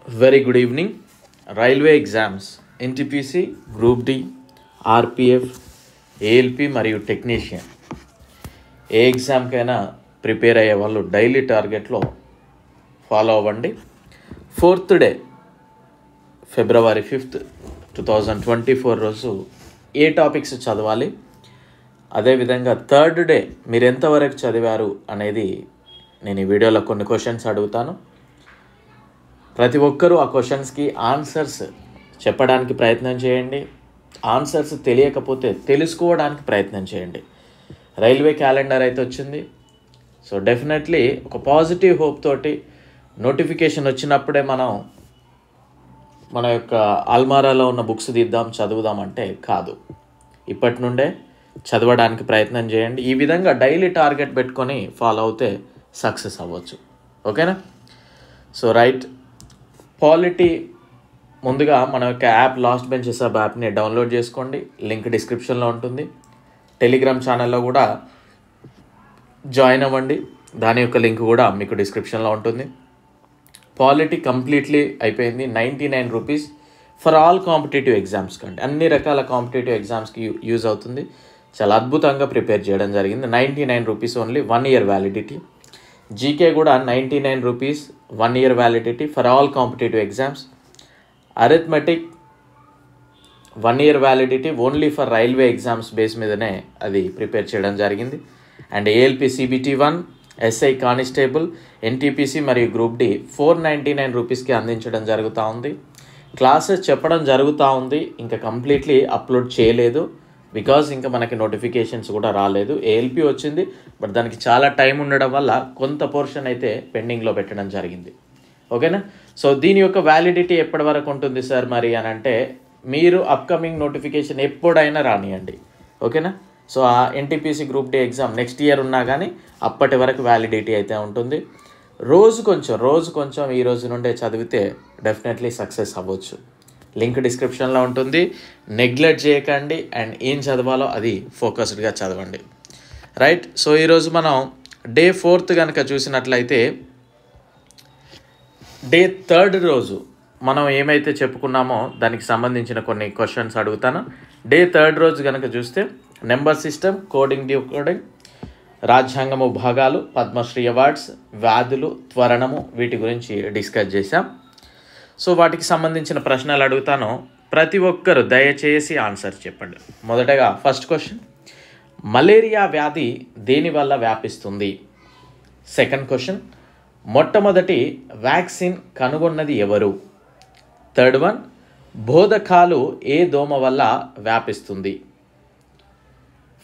Very good evening. Railway exams, NTPC, Group D, RPF, ALP మరియు technician A ఎగ్జామ్కైనా prepare అయ్యే వాళ్ళు daily టార్గెట్లో follow అవ్వండి. 4th day February 5th 2024 రోజు ఏ topics చదవాలి, అదేవిధంగా 3rd డే మీరు ఎంతవరకు చదివారు అనేది నేను ఈ వీడియోలో కొన్ని క్వశ్చన్స్ అడుగుతాను. ప్రతి ఒక్కరూ ఆ క్వశ్చన్స్కి ఆన్సర్స్ చెప్పడానికి ప్రయత్నం చేయండి. ఆన్సర్స్ తెలియకపోతే తెలుసుకోవడానికి ప్రయత్నం చేయండి. రైల్వే క్యాలెండర్ అయితే వచ్చింది. సో డెఫినెట్లీ ఒక పాజిటివ్ హోప్ తోటి నోటిఫికేషన్ వచ్చినప్పుడే మన యొక్క అల్మారాలో ఉన్న బుక్స్ తీద్దాం చదువుదాం అంటే కాదు. ఇప్పటి నుండే చదవడానికి ప్రయత్నం చేయండి. ఈ విధంగా డైలీ టార్గెట్ పెట్టుకొని ఫాలో అవుతే సక్సెస్ అవ్వచ్చు. ఓకేనా? సో రైట్, పాలిటీ ముందుగా మన యొక్క యాప్ లాస్ట్ బెంచెస్ యాప్ని డౌన్లోడ్ చేసుకోండి. లింక్ డిస్క్రిప్షన్లో ఉంటుంది. టెలిగ్రామ్ ఛానల్లో కూడా జాయిన్ అవ్వండి, దాని యొక్క లింక్ కూడా మీకు డిస్క్రిప్షన్లో ఉంటుంది. పాలిటీ కంప్లీట్లీ అయిపోయింది. 99 rupees for all competitive exams కంటే అన్ని రకాల కాంపిటేటివ్ ఎగ్జామ్స్కి యూజ్ అవుతుంది. చాలా అద్భుతంగా ప్రిపేర్ చేయడం జరిగింది. 99 rupees only, 1 year validity. GK కూడా 99 rupees, 1 year validity for all competitive exams. Arithmetic 1 year validity only for railway exams base మీదనే అది ప్రిపేర్ చేయడం జరిగింది. And ALP CBT 1, SI constable, NTPC మరియు గ్రూప్ డి 499 రూపీస్కి అందించడం జరుగుతూ ఉంది. క్లాసెస్ చెప్పడం జరుగుతూ ఉంది, ఇంకా కంప్లీట్లీ అప్లోడ్ చేయలేదు బికాజ్ ఇంకా మనకి నోటిఫికేషన్స్ కూడా రాలేదు. ఏఎల్పి వచ్చింది, బట్ దానికి చాలా టైం ఉండడం వల్ల కొంత పోర్షన్ అయితే పెండింగ్లో పెట్టడం జరిగింది. ఓకేనా? సో దీని యొక్క వ్యాలిడిటీ ఎప్పటి వరకు ఉంటుంది సార్ మరి అని అంటే, మీరు అప్కమింగ్ నోటిఫికేషన్ ఎప్పుడైనా రానియండి. ఓకేనా? సో ఆ NTPC group D exam next year ఉన్నా కానీ అప్పటి వరకు వ్యాలిడిటీ అయితే ఉంటుంది. రోజు కొంచెం ఈ రోజు నుండే చదివితే డెఫినెట్లీ సక్సెస్ అవ్వచ్చు. లింక్ డిస్క్రిప్షన్లో ఉంటుంది. నెగ్లెక్ట్ చేయకండి అండ్ ఏం చదవాలో అది ఫోకస్డ్గా చదవండి. రైట్, సో ఈరోజు మనం డే 4th కనుక చూసినట్లయితే, డే 3rd రోజు మనం ఏమైతే చెప్పుకున్నామో దానికి సంబంధించిన కొన్ని క్వశ్చన్స్ అడుగుతాను. డే 3rd రోజు కనుక చూస్తే నెంబర్ సిస్టమ్, కోడింగ్ డీకోడింగ్, రాజ్యాంగము భాగాలు, పద్మశ్రీ అవార్డ్స్, వ్యాధులు, త్వరణము, వీటి గురించి డిస్కస్ చేశాం. సో వాటికి సంబంధించిన ప్రశ్నలు అడుగుతాను. ప్రతి ఒక్కరు దయచేసి ఆన్సర్ చెప్పండి. మొదటగా ఫస్ట్ క్వశ్చన్, మలేరియా వ్యాధి దేనివల్ల వ్యాపిస్తుంది? సెకండ్ క్వశ్చన్, మొట్టమొదటి వ్యాక్సిన్ కనుగొన్నది ఎవరు? థర్డ్ వన్, బోధకాలు ఏ దోమ వల్ల వ్యాపిస్తుంది?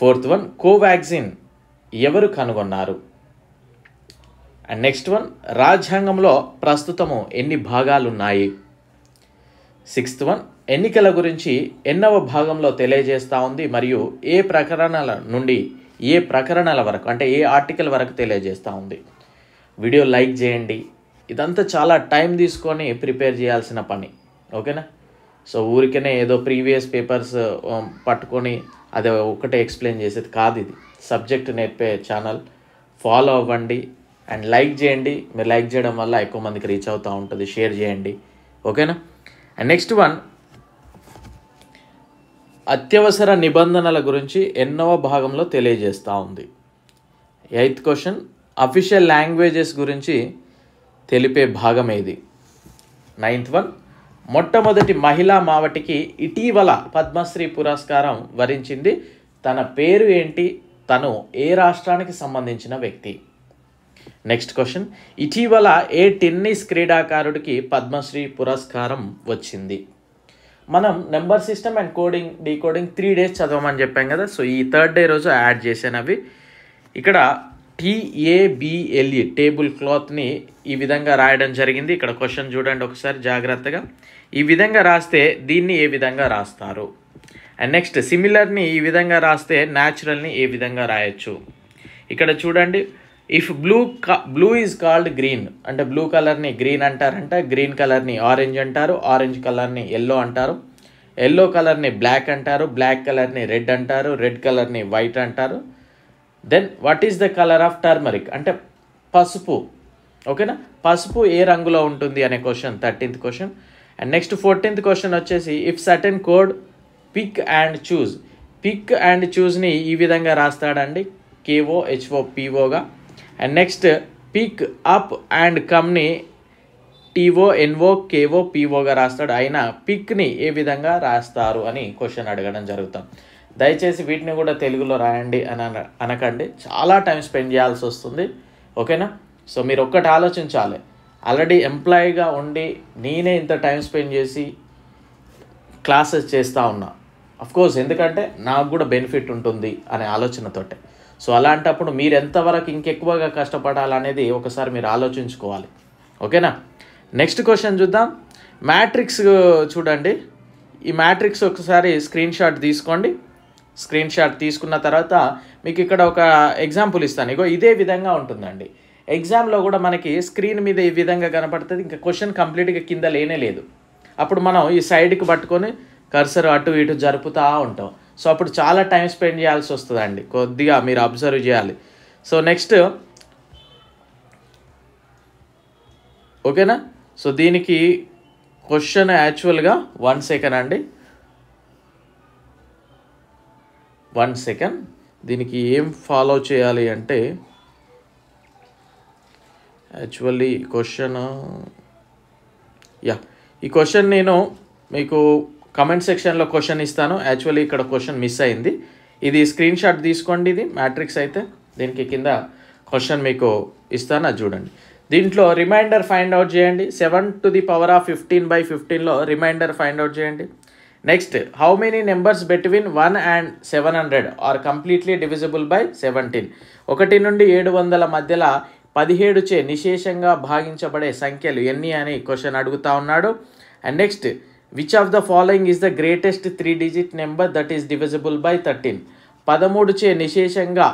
ఫోర్త్ వన్, కోవాక్సిన్ ఎవరు కనుగొన్నారు? అండ్ నెక్స్ట్ వన్, రాజ్యాంగంలో ప్రస్తుతము ఎన్ని భాగాలు ఉన్నాయి? సిక్స్త్ వన్, ఎన్నికల గురించి ఎన్నవ భాగంలో తెలియజేస్తూ ఉంది మరియు ఏ ప్రకరణల నుండి ఏ ప్రకరణల వరకు, అంటే ఏ ఆర్టికల్ వరకు తెలియజేస్తూ ఉంది? వీడియో లైక్ చేయండి. ఇదంతా చాలా టైం తీసుకొని ప్రిపేర్ చేయాల్సిన పని. ఓకేనా? సో ఊరికనే ఏదో ప్రీవియస్ పేపర్స్ పట్టుకొని అదే ఒకటే ఎక్స్ప్లెయిన్ చేసేది కాదు. ఇది సబ్జెక్ట్ నేర్పే ఛానల్. ఫాలో అవ్వండి అండ్ లైక్ చేయండి. మీరు లైక్ చేయడం వల్ల ఎక్కువ మందికి రీచ్ అవుతూ ఉంటుంది. షేర్ చేయండి. ఓకేనా? అండ్ నెక్స్ట్ వన్, అత్యవసర నిబంధనల గురించి ఎన్నవ భాగంలో తెలియజేస్తూ ఉంది? 8th క్వశ్చన్, అఫీషియల్ లాంగ్వేజెస్ గురించి తెలిపే భాగం ఏది? 9th వన్, మొట్టమొదటి మహిళా మావటికి ఇటీవల పద్మశ్రీ పురస్కారం వరించింది. తన పేరు ఏంటి? తను ఏ రాష్ట్రానికి సంబంధించిన వ్యక్తి? నెక్స్ట్ క్వశ్చన్, ఇటీవల ఏ టెన్నిస్ క్రీడాకారుడికి పద్మశ్రీ పురస్కారం వచ్చింది? మనం number system and coding decoding 3 days చదవమని చెప్పాం కదా. సో ఈ 3rd డే రోజు యాడ్ చేశాను అవి. ఇక్కడ TABLE టేబుల్ క్లాత్ని ఈ విధంగా రాయడం జరిగింది. ఇక్కడ క్వశ్చన్ చూడండి ఒకసారి జాగ్రత్తగా. ఈ విధంగా రాస్తే దీన్ని ఏ విధంగా రాస్తారు? అండ్ నెక్స్ట్, సిమిలర్ని ఈ విధంగా రాస్తే న్యాచురల్ని ఏ విధంగా రాయొచ్చు? ఇక్కడ చూడండి, if blue is called green అంటే బ్లూ కలర్ని గ్రీన్ అంటారంట, గ్రీన్ కలర్ని ఆరెంజ్ అంటారు, ఆరెంజ్ కలర్ని ఎల్లో అంటారు, ఎల్లో కలర్ని బ్లాక్ అంటారు, బ్లాక్ కలర్ని రెడ్ అంటారు, రెడ్ కలర్ని వైట్ అంటారు. Then what is the colour of turmeric అంటే పసుపు ఓకేనా. పసుపు ఏ రంగులో ఉంటుంది అనే question 13th question. And next 14th question వచ్చేసి if certain code pick and choose. Pick and చూజ్ని ఈ విధంగా రాస్తాడండి, KOHOPOగా. And next pick up and కమ్ని TONOKOPOగా రాస్తాడు. అయినా పిక్ని ఏ విధంగా రాస్తారు అని క్వశ్చన్ అడగడం జరుగుతాం. దయచేసి వీటిని కూడా తెలుగులో రాయండి అని అనకండి, చాలా టైం స్పెండ్ చేయాల్సి వస్తుంది. ఓకేనా. సో మీరు ఒక్కటి ఆలోచించాలి, ఆల్రెడీ ఎంప్లాయీగా ఉండి నేనే ఇంత టైం స్పెండ్ చేసి క్లాసెస్ చేస్తూ ఉన్నా. అఫ్కోర్స్ ఎందుకంటే నాకు కూడా బెనిఫిట్ ఉంటుంది అనే ఆలోచనతోటే. సో అలాంటప్పుడు మీరు ఎంతవరకు ఇంకెక్కువగా కష్టపడాలనేది ఒకసారి మీరు ఆలోచించుకోవాలి. ఓకేనా. నెక్స్ట్ క్వశ్చన్ చూద్దాం. మ్యాట్రిక్స్ చూడండి. ఈ మ్యాట్రిక్స్ ఒకసారి స్క్రీన్ షాట్ తీసుకోండి. స్క్రీన్ షాట్ తీసుకున్న తర్వాత మీకు ఇక్కడ ఒక ఎగ్జాంపుల్ ఇస్తాను. ఇగో ఇదే విధంగా ఉంటుందండి. ఎగ్జామ్లో కూడా మనకి స్క్రీన్ మీద ఈ విధంగా కనపడుతుంది. ఇంకా క్వశ్చన్ కంప్లీట్గా కింద లేనే లేదు. అప్పుడు మనం ఈ సైడ్కి పట్టుకొని కర్సర్ అటు ఇటు జరుపుతూ ఉంటాం. సో అప్పుడు చాలా టైం స్పెండ్ చేయాల్సి వస్తుందండి, కొద్దిగా మీరు అబ్జర్వ్ చేయాలి. సో నెక్స్ట్ ఓకేనా. సో దీనికి క్వశ్చన్ యాక్చువల్గా 1 సెకండ్ అండి, 1 సెకండ్. దీనికి ఏం ఫాలో చేయాలి అంటే యాక్చువల్లీ క్వశ్చన్ ఈ క్వశ్చన్ నేను మీకు కమెంట్ సెక్షన్లో క్వశ్చన్ ఇస్తాను. యాక్చువల్లీ ఇక్కడ క్వశ్చన్ మిస్ అయింది. ఇది స్క్రీన్ షాట్ తీసుకోండి. ఇది మ్యాట్రిక్స్ అయితే దీనికి కింద క్వశ్చన్ మీకు ఇస్తాను, అది చూడండి. దీంట్లో రిమైండర్ ఫైండ్ అవుట్ చేయండి. 7^15/15లో రిమైండర్ ఫైండ్ అవుట్ చేయండి. Next how many numbers between 1 and 700 are completely divisible by 17. 1 నుండి 700 మధ్యలో 17 చే నిశేషంగా భాగించబడే సంఖ్యలు ఎన్ని అని క్వశ్చన్ అడుగుతా ఉన్నాడు. And next which of the following is the greatest 3-digit number that is divisible by 13. 13 చే నిశేషంగా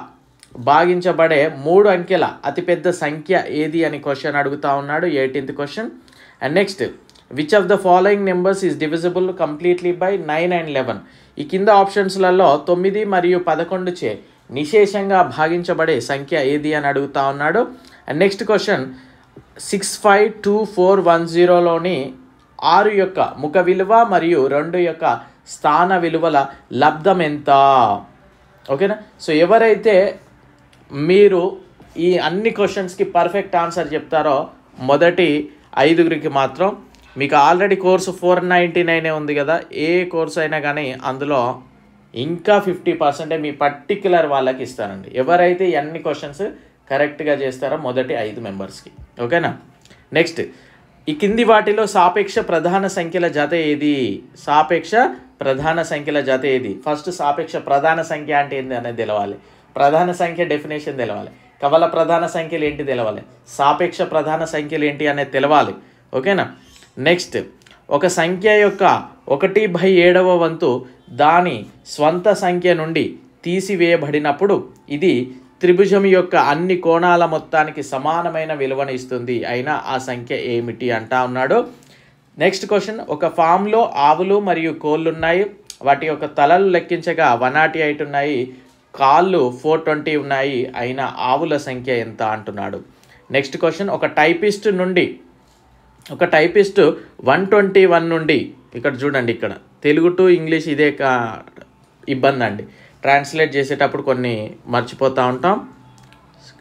భాగించబడే 3 అంకెల అతిపెద్ద సంఖ్య ఏది అని క్వశ్చన్ అడుగుతా ఉన్నాడు. 18th question. And next which of the following numbers is divisible completely by 9 and 11. ఈ కింద ఆప్షన్స్లలో 9 మరియు 11 చే నిశేషంగా భాగించబడే సంఖ్య ఏది అని అడుగుతా ఉన్నాడు. అండ్ నెక్స్ట్ క్వశ్చన్ 652,410లోని 6 యొక్క ముఖ విలువ మరియు 2 యొక్క స్థాన విలువల లబ్ధం ఎంత. ఓకేనా. సో ఎవరైతే మీరు ఈ అన్ని క్వశ్చన్స్కి పర్ఫెక్ట్ ఆన్సర్ చెప్తారో మొదటి 5గురికి మాత్రం మీకు ఆల్రెడీ కోర్సు 499 ఉంది కదా, ఏ కోర్సు అయినా కానీ అందులో ఇంకా 50% మీ పర్టిక్యులర్ వాళ్ళకి ఇస్తానండి, ఎవరైతే ఈ అన్ని క్వశ్చన్స్ కరెక్ట్గా చేస్తారో మొదటి 5 మెంబర్స్కి. ఓకేనా. నెక్స్ట్ ఈ కింది వాటిలో సాపేక్ష ప్రధాన సంఖ్యల జత ఏది. సాపేక్ష ప్రధాన సంఖ్యల జత ఏది. ఫస్ట్ సాపేక్ష ప్రధాన సంఖ్య అంటే ఏంటి అనేది తెలవాలి, ప్రధాన సంఖ్య డెఫినేషన్ తెలవాలి, కవల ప్రధాన సంఖ్యలు ఏంటి తెలవాలి, సాపేక్ష ప్రధాన సంఖ్యలు ఏంటి అనేది తెలవాలి. ఓకేనా. నెక్స్ట్ ఒక సంఖ్య యొక్క 1/7వ వంతు దాని స్వంత సంఖ్య నుండి తీసివేయబడినప్పుడు ఇది త్రిభుజం యొక్క అన్ని కోణాల మొత్తానికి సమానమైన విలువను ఇస్తుంది. అయినా ఆ సంఖ్య ఏమిటి అంటా ఉన్నాడు. నెక్స్ట్ క్వశ్చన్ ఒక ఫామ్లో ఆవులు మరియు కోళ్ళు ఉన్నాయి. వాటి యొక్క తలలు లెక్కించగా 108 ఉన్నాయి, కాళ్ళు 420 ఉన్నాయి. అయినా ఆవుల సంఖ్య ఎంత అంటున్నాడు. నెక్స్ట్ క్వశ్చన్ ఒక టైపిస్ట్ 121 నుండి, ఇక్కడ చూడండి, ఇక్కడ తెలుగు టు ఇంగ్లీష్ ఇదే ఇబ్బంది అండి, ట్రాన్స్లేట్ చేసేటప్పుడు కొన్ని మర్చిపోతూ ఉంటాం,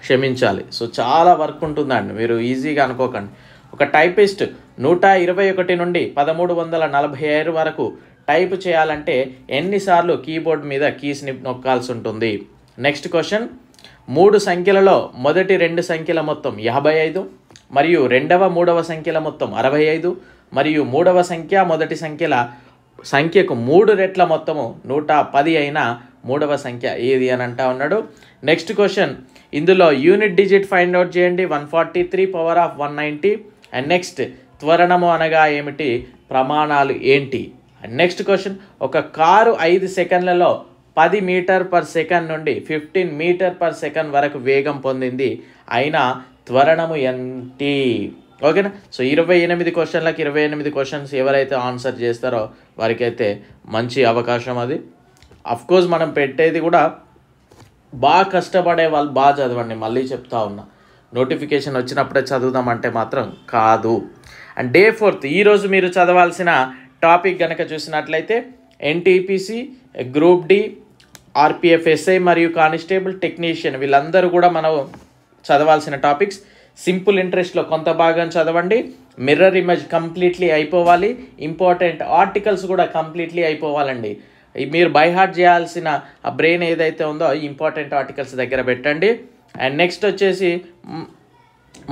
క్షమించాలి. సో చాలా వర్క్ ఉంటుందండి, మీరు ఈజీగా అనుకోకండి. ఒక టైపిస్ట్ 121 నుండి 1346 వరకు టైప్ చేయాలంటే ఎన్నిసార్లు కీబోర్డ్ మీద కీస్ని నొక్కాల్సి ఉంటుంది. నెక్స్ట్ క్వశ్చన్ 3 సంఖ్యలలో మొదటి 2 సంఖ్యల మొత్తం 55 మరియు రెండవ 3వ సంఖ్యల మొత్తం 65 మరియు 3వ సంఖ్య మొదటి సంఖ్యకు 3 రెట్ల మొత్తము 110 అయిన 3వ సంఖ్య ఏది అని అంటా ఉన్నాడు. నెక్స్ట్ క్వశ్చన్ ఇందులో యూనిట్ డిజిట్ ఫైండ్ అవుట్ చేయండి. 143/190. అండ్ నెక్స్ట్ త్వరణము అనగా ఏమిటి, ప్రమాణాలు ఏంటి. అండ్ నెక్స్ట్ క్వశ్చన్ ఒక కారు 5 సెకండ్లలో 10 m/s నుండి 15 m/s వరకు వేగం పొందింది, అయినా త్వరణము ఏంటి. ఓకేనా. సో 28 క్వశ్చన్లకు 28 క్వశ్చన్స్ ఎవరైతే ఆన్సర్ చేస్తారో వారికైతే మంచి అవకాశం అది. అఫ్కోర్స్ మనం పెట్టేది కూడా బాగా కష్టపడే వాళ్ళు బాగా చదవండి, మళ్ళీ చెప్తా ఉన్నా, నోటిఫికేషన్ వచ్చినప్పుడే చదువుదామంటే మాత్రం కాదు. అండ్ డే 4 ఈరోజు మీరు చదవాల్సిన టాపిక్ కనుక చూసినట్లయితే NTPC, group D, RPF SI మరియు కానిస్టేబుల్, టెక్నీషియన్ వీళ్ళందరూ కూడా మనం చదవాల్సిన టాపిక్స్. సింపుల్ ఇంట్రెస్ట్లో కొంత భాగం చదవండి. మిర్రర్ ఇమేజ్ కంప్లీట్లీ అయిపోవాలి. ఇంపార్టెంట్ ఆర్టికల్స్ కూడా కంప్లీట్లీ అయిపోవాలండి. మీరు బై హార్ట్ చేయాల్సిన ఆ బ్రెయిన్ ఏదైతే ఉందో ఇంపార్టెంట్ ఆర్టికల్స్ దగ్గర పెట్టండి. అండ్ నెక్స్ట్ వచ్చేసి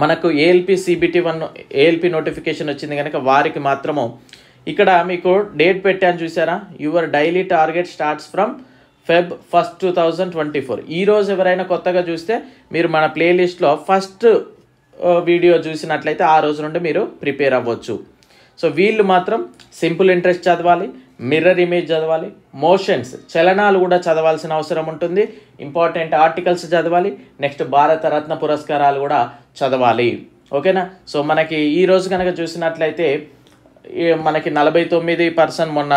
మనకు ఏఎల్పి CBT 1 ఏఎల్పి నోటిఫికేషన్ వచ్చింది కనుక వారికి మాత్రము ఇక్కడ మీకు డేట్ పెట్టాను చూసారా, your daily target starts from Feb 1st 2024. ఈరోజు ఎవరైనా కొత్తగా చూస్తే మీరు మన ప్లేలిస్ట్లో ఫస్ట్ వీడియో చూసినట్లయితే ఆ రోజు నుండి మీరు ప్రిపేర్ అవ్వచ్చు. సో వీళ్ళు మాత్రం సింపుల్ ఇంట్రెస్ట్ చదవాలి, మిర్రర్ ఇమేజ్ చదవాలి, మోషన్స్ చలనాలు కూడా చదవాల్సిన అవసరం ఉంటుంది, ఇంపార్టెంట్ ఆర్టికల్స్ చదవాలి, నెక్స్ట్ భారతరత్న పురస్కారాలు కూడా చదవాలి. ఓకేనా. సో మనకి ఈరోజు కనుక చూసినట్లయితే మనకి 49% మొన్న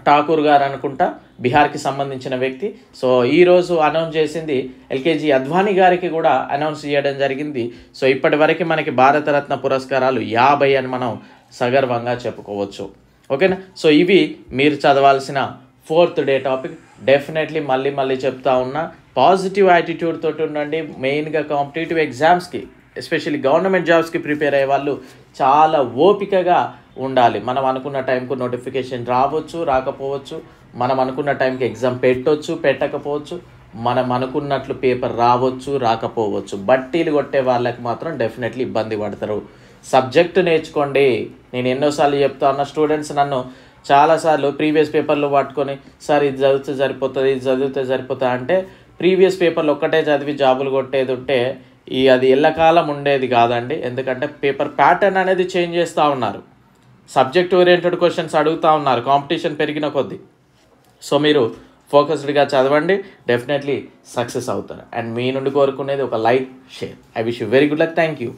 ఠాకూర్ గారు అనుకుంటా బీహార్కి సంబంధించిన వ్యక్తి. సో ఈరోజు అనౌన్స్ చేసింది ఎల్కేజీ అద్వానీ గారికి కూడా అనౌన్స్ చేయడం జరిగింది. సో ఇప్పటి వరకు మనకి భారతరత్న పురస్కారాలు 50 అని మనం సగర్వంగా చెప్పుకోవచ్చు. ఓకేనా. సో ఇవి మీరు చదవాల్సిన 4th డే టాపిక్. డెఫినెట్లీ మళ్ళీ చెప్తా ఉన్నా, పాజిటివ్ యాటిట్యూడ్ తోటి ఉండండి. మెయిన్గా కాంపిటేటివ్ ఎగ్జామ్స్కి ఎస్పెషల్లీ గవర్నమెంట్ జాబ్స్కి ప్రిపేర్ అయ్యే వాళ్ళు చాలా ఓపికగా ఉండాలి. మనం అనుకున్న టైంకు నోటిఫికేషన్ రావచ్చు, రాకపోవచ్చు. మనం అనుకున్న టైంకి ఎగ్జామ్ పెట్టకపోవచ్చు. మనం అనుకున్నట్లు పేపర్ రావచ్చు, రాకపోవచ్చు. బట్టీలు కొట్టే వాళ్ళకి మాత్రం డెఫినెట్లీ ఇబ్బంది పడతారు. సబ్జెక్టు నేర్చుకోండి. నేను ఎన్నోసార్లు చెప్తా ఉన్న స్టూడెంట్స్ నన్ను చాలాసార్లు ప్రీవియస్ పేపర్లు పట్టుకొని సార్ ఇది చదివితే సరిపోతుంది, ఇది చదివితే సరిపోతుంది అంటే ప్రీవియస్ పేపర్లు ఒక్కటే చదివి జాబులు కొట్టేది ఉంటే అది ఎల్లకాలం ఉండేది కాదండి. ఎందుకంటే పేపర్ ప్యాటర్న్ అనేది చేంజ్ చేస్తూ ఉన్నారు, సబ్జెక్ట్ ఓరియంటెడ్ క్వశ్చన్స్ అడుగుతూ ఉన్నారు కాంపిటీషన్ పెరిగిన కొద్దీ. సో మీరు ఫోకస్డ్గా చదవండి, డెఫినెట్లీ సక్సెస్ అవుతారు. అండ్ మీ నుండి కోరుకునేది ఒక like, share. I wish you very good luck. Thank you.